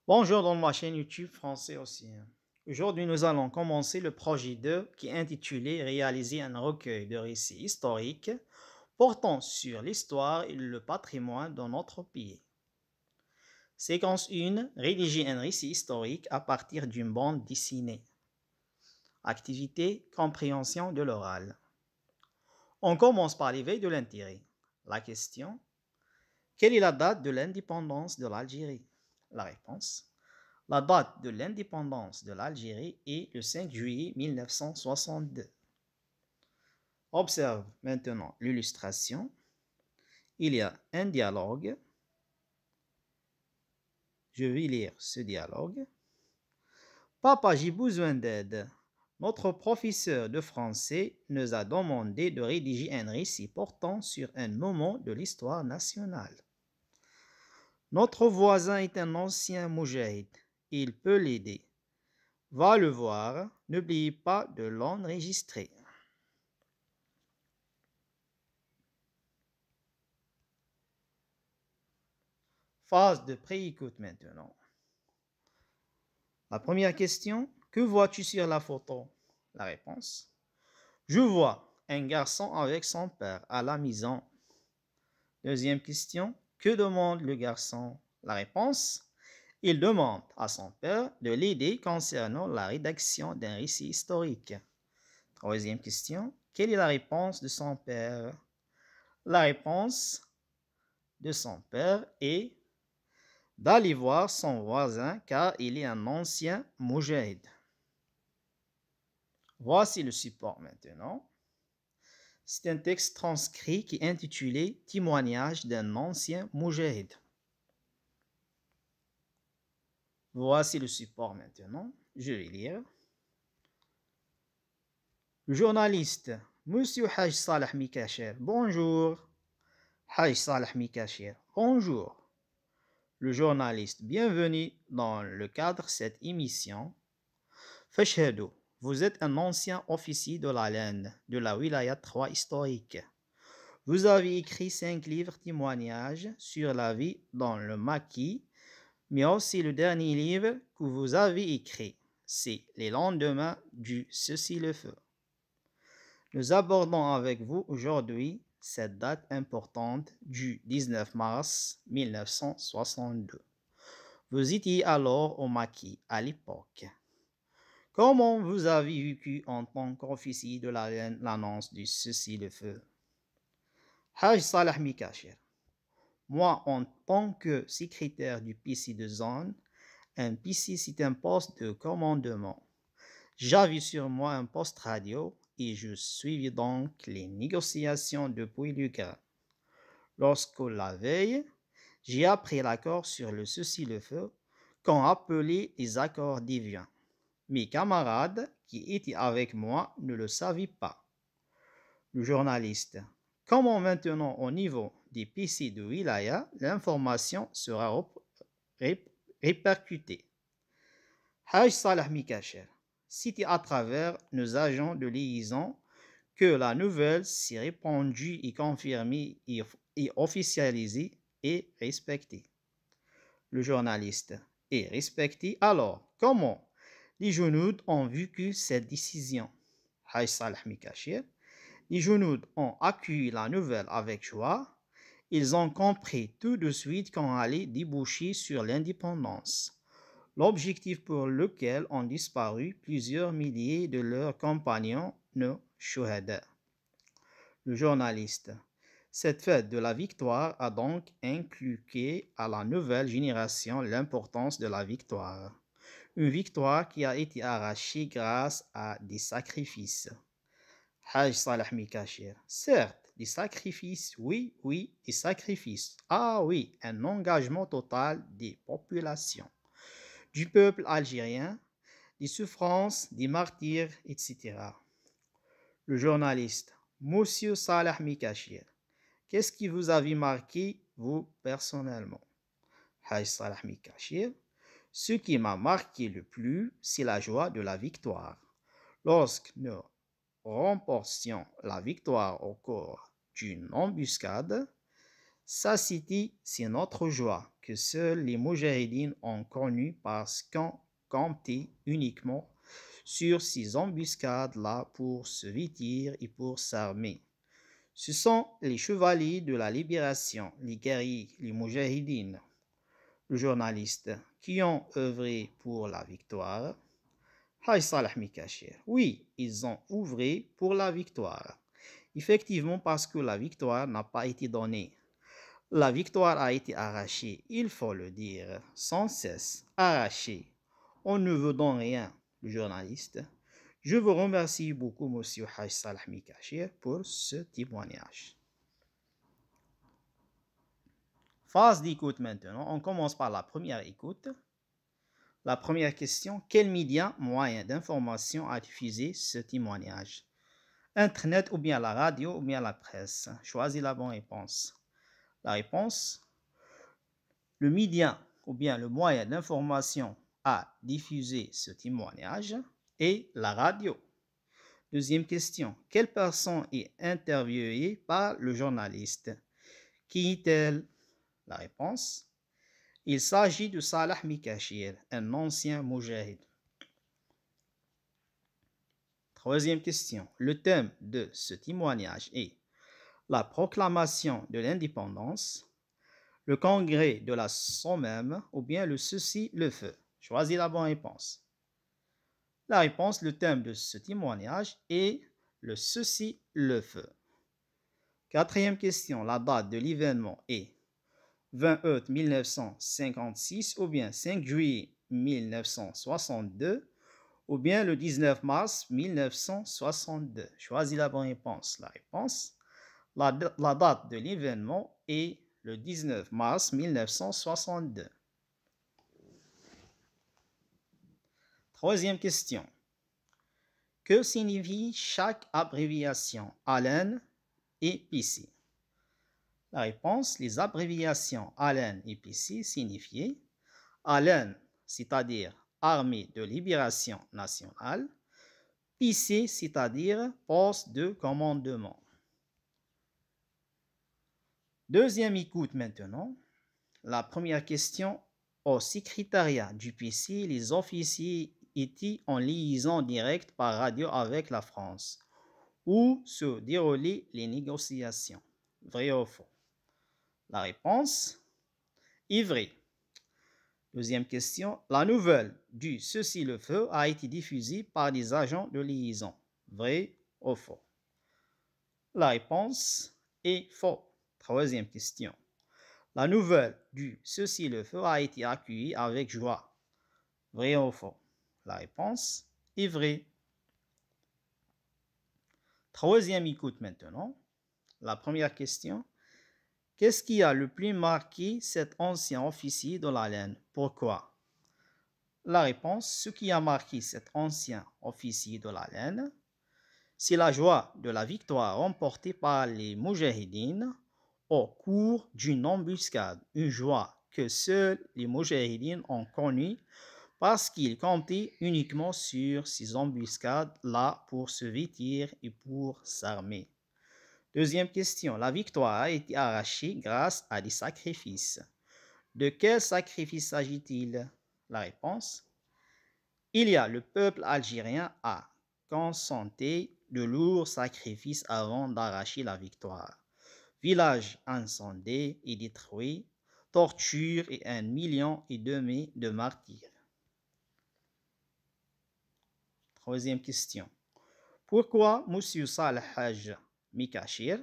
Bonjour dans ma chaîne YouTube français aussi. Aujourd'hui, nous allons commencer le projet 2 qui est intitulé Réaliser un recueil de récits historiques portant sur l'histoire et le patrimoine de notre pays. Séquence 1. Rédiger un récit historique à partir d'une bande dessinée. Activité compréhension de l'oral. On commence par l'éveil de l'intérêt. La question: quelle est la date de l'indépendance de l'Algérie? La réponse: la date de l'indépendance de l'Algérie est le 5 juillet 1962. Observe maintenant l'illustration. Il y a un dialogue. Je vais lire ce dialogue. Papa, j'ai besoin d'aide. Notre professeur de français nous a demandé de rédiger un récit portant sur un moment de l'histoire nationale. Notre voisin est un ancien moujahid. Il peut l'aider. Va le voir. N'oubliez pas de l'enregistrer. Phase de pré-écoute maintenant. La première question: que vois-tu sur la photo? La réponse: je vois un garçon avec son père à la maison. Deuxième question: que demande le garçon? La réponse: il demande à son père de l'aider concernant la rédaction d'un récit historique. Troisième question: quelle est la réponse de son père? La réponse de son père est d'aller voir son voisin car il est un ancien moujahid. Voici le support maintenant. C'est un texte transcrit qui est intitulé Témoignage d'un ancien moujahid. Voici le support maintenant. Je vais lire. Le journaliste: Monsieur Haj Salah Mikacher, bonjour. Haj Salah Mikacher, bonjour. Le journaliste: bienvenue dans le cadre de cette émission. Fashhadou, vous êtes un ancien officier de la laine de la Wilaya 3 historique. Vous avez écrit 5 livres témoignages sur la vie dans le maquis, mais aussi le dernier livre que vous avez écrit, c'est Les lendemains du cessez-le-feu. Nous abordons avec vous aujourd'hui cette date importante du 19 mars 1962. Vous étiez alors au maquis à l'époque. Comment vous avez vécu en tant qu'officier de la reine l'annonce du cessez-le-feu? Haj Salah Mikacher: moi, en tant que secrétaire du PC de zone, un PC c'est un poste de commandement. J'avais sur moi un poste radio et je suivais donc les négociations depuis le Caire. Lorsque la veille, j'ai appris l'accord sur le cessez-le-feu qu'on appelait les accords d'Évian. Mes camarades qui étaient avec moi ne le savaient pas. Le journaliste: comment maintenant au niveau des PC de Wilaya, l'information sera répercutée? Haj Salah Mikacher: c'était à travers nos agents de liaison que la nouvelle s'est répandue et confirmée et officialisée et respectée. Le journaliste: et respectée alors, comment les Junouds ont vécu cette décision? Haj Salah Mikacher: les Junouds ont accueilli la nouvelle avec joie. Ils ont compris tout de suite qu'on allait déboucher sur l'indépendance, l'objectif pour lequel ont disparu plusieurs milliers de leurs compagnons, nos shuhada. Le journaliste: cette fête de la victoire a donc inculqué à la nouvelle génération l'importance de la victoire. Une victoire qui a été arrachée grâce à des sacrifices. Haj Salah Mikacher: certes, des sacrifices, oui, des sacrifices. Ah oui, un engagement total des populations, du peuple algérien, des souffrances, des martyrs, etc. Le journaliste: Monsieur Salah Mikacher, qu'est-ce qui vous avait marqué, vous, personnellement? Haj Salah Mikacher: ce qui m'a marqué le plus, c'est la joie de la victoire. Lorsque nous remportions la victoire au cours d'une embuscade, Sa cité, c'est notre joie que seuls les Moujahidines ont connue parce qu'on comptait uniquement sur ces embuscades-là pour se vêtir et pour s'armer. Ce sont les chevaliers de la libération, les guerriers, les Moujahidines, le journaliste, qui ont œuvré pour la victoire. Haj Salah Mikachir. Oui, ils ont œuvré pour la victoire. Effectivement, parce que la victoire n'a pas été donnée. La victoire a été arrachée, il faut le dire, sans cesse, arrachée. On ne veut donc rien, le journaliste. Je vous remercie beaucoup, monsieur Haj Salah Mikachir, pour ce témoignage. Phase d'écoute maintenant. On commence par la première écoute. La première question, quel média, moyen d'information a diffusé ce témoignage? Internet ou bien la radio ou bien la presse? Choisis la bonne réponse. La réponse, le média ou bien le moyen d'information a diffusé ce témoignage est la radio. Deuxième question, quelle personne est interviewée par le journaliste? Qui est-elle? La réponse, il s'agit de Salah Mikachir, un ancien moujahid. Troisième question, le thème de ce témoignage est la proclamation de l'indépendance, le congrès de la Somme ou bien le cessez-le-feu. Choisis la bonne réponse. La réponse, le thème de ce témoignage est le cessez-le-feu. Quatrième question, la date de l'événement est 20 août 1956 ou bien 5 juillet 1962 ou bien le 19 mars 1962. Choisis la bonne réponse. La réponse, la date de l'événement est le 19 mars 1962. Troisième question. Que signifie chaque abréviation ALEN et PC? La réponse, les abréviations ALEN et PC signifient ALEN, c'est-à-dire Armée de Libération Nationale, PC, c'est-à-dire Poste de Commandement. Deuxième écoute maintenant. La première question, au secrétariat du PC, les officiers étaient en liaison directe par radio avec la France, où se déroulaient les négociations. Vrai ou faux? La réponse est vrai. Deuxième question, la nouvelle du cessez-le-feu a été diffusée par des agents de liaison. Vrai ou faux? La réponse est faux. Troisième question. La nouvelle du cessez-le-feu a été accueillie avec joie. Vrai ou faux? La réponse est vraie. Troisième écoute maintenant. La première question. Qu'est-ce qui a le plus marqué cet ancien officier de la laine? Pourquoi? La réponse, ce qui a marqué cet ancien officier de la laine, c'est la joie de la victoire remportée par les Moujahidines au cours d'une embuscade, une joie que seuls les Moujahidines ont connue parce qu'ils comptaient uniquement sur ces embuscades-là pour se vêtir et pour s'armer. Deuxième question, la victoire a été arrachée grâce à des sacrifices. De quel sacrifice s'agit-il? La réponse, il y a le peuple algérien a consenti de lourds sacrifices avant d'arracher la victoire. Village incendié et détruit, torture et 1,5 million de martyrs. Troisième question. Pourquoi M. Salah Haj Mikachir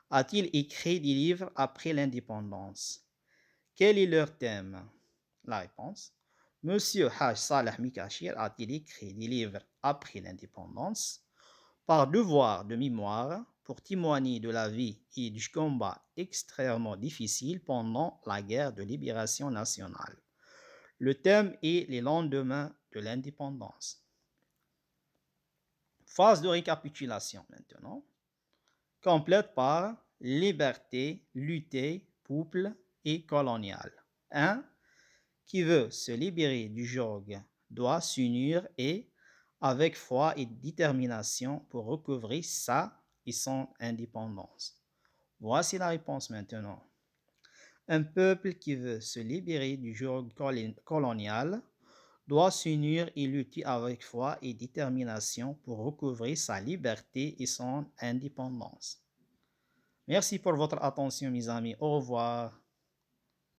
a-t-il écrit des livres après l'indépendance? Quel est leur thème? La réponse. M. Haj Salah Mikachir a-t-il écrit des livres après l'indépendance par devoir de mémoire pour témoigner de la vie et du combat extrêmement difficile pendant la guerre de libération nationale. Le thème est les lendemains de l'indépendance. Phase de récapitulation maintenant. Complète par liberté, lutter, peuple et colonial. 1. Qui veut se libérer du joug doit s'unir et avec foi et détermination pour recouvrer sa et son indépendance. Voici la réponse maintenant. Un peuple qui veut se libérer du joug colonial doit s'unir et lutter avec foi et détermination pour recouvrer sa liberté et son indépendance. Merci pour votre attention, mes amis. Au revoir.